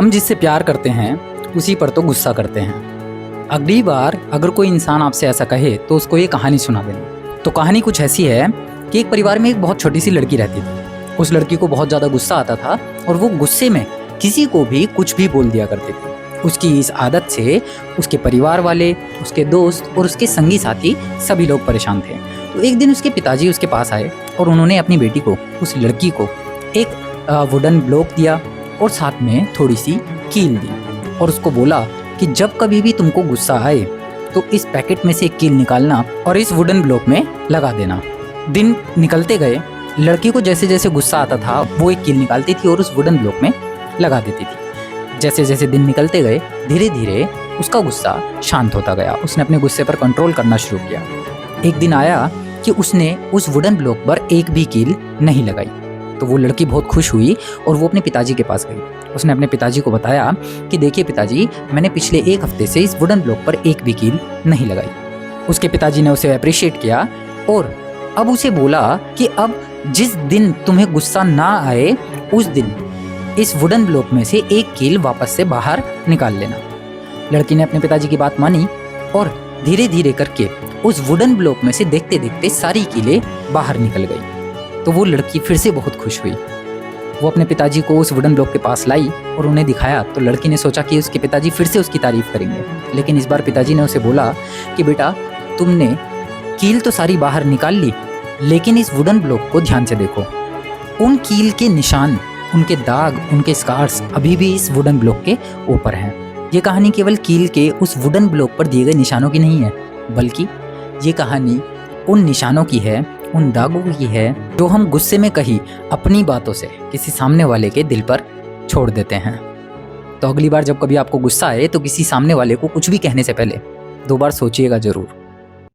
हम जिससे प्यार करते हैं उसी पर तो गुस्सा करते हैं। अगली बार अगर कोई इंसान आपसे ऐसा कहे तो उसको ये कहानी सुना देना। तो कहानी कुछ ऐसी है कि एक परिवार में एक बहुत छोटी सी लड़की रहती थी। उस लड़की को बहुत ज़्यादा गुस्सा आता था और वो गुस्से में किसी को भी कुछ भी बोल दिया करती थी। उसकी इस आदत से उसके परिवार वाले, उसके दोस्त और उसके संगी साथी सभी लोग परेशान थे। तो एक दिन उसके पिताजी उसके पास आए और उन्होंने अपनी बेटी को, उस लड़की को एक वुडन ब्लॉक दिया और साथ में थोड़ी सी कील दी और उसको बोला कि जब कभी भी तुमको गुस्सा आए तो इस पैकेट में से एक कील निकालना और इस वुडन ब्लॉक में लगा देना। दिन निकलते गए, लड़की को जैसे जैसे गुस्सा आता था वो एक कील निकालती थी और उस वुडन ब्लॉक में लगा देती थी। जैसे जैसे दिन निकलते गए धीरे धीरे उसका गुस्सा शांत होता गया। उसने अपने गुस्से पर कंट्रोल करना शुरू किया। एक दिन आया कि उसने उस वुडन ब्लॉक पर एक भी कील नहीं लगाई। तो वो लड़की बहुत खुश हुई और वो अपने पिताजी के पास गई। उसने अपने पिताजी को बताया कि देखिए पिताजी, मैंने पिछले एक हफ्ते से इस वुडन ब्लॉक पर एक भी कील नहीं लगाई। उसके पिताजी ने उसे अप्रिशिएट किया और अब उसे बोला कि अब जिस दिन तुम्हें गुस्सा ना आए उस दिन इस वुडन ब्लॉक में से एक कील वापस से बाहर निकाल लेना। लड़की ने अपने पिताजी की बात मानी और धीरे धीरे करके उस वुडन ब्लॉक में से देखते देखते सारी कीलें बाहर निकल गई। तो वो लड़की फिर से बहुत खुश हुई। वो अपने पिताजी को उस वुडन ब्लॉक के पास लाई और उन्हें दिखाया। तो लड़की ने सोचा कि उसके पिताजी फिर से उसकी तारीफ करेंगे, लेकिन इस बार पिताजी ने उसे बोला कि बेटा, तुमने कील तो सारी बाहर निकाल ली, लेकिन इस वुडन ब्लॉक को ध्यान से देखो। उन कील के निशान, उनके दाग, उनके स्कार्स अभी भी इस वुडन ब्लॉक के ऊपर हैं। ये कहानी केवल कील के उस वुडन ब्लॉक पर दिए गए निशानों की नहीं है, बल्कि ये कहानी उन निशानों की है, उन दागों की है जो हम गुस्से में कही अपनी बातों से किसी सामने वाले के दिल पर छोड़ देते हैं। तो अगली बार जब कभी आपको गुस्सा आए तो किसी सामने वाले को कुछ भी कहने से पहले 2 बार सोचिएगा ज़रूर।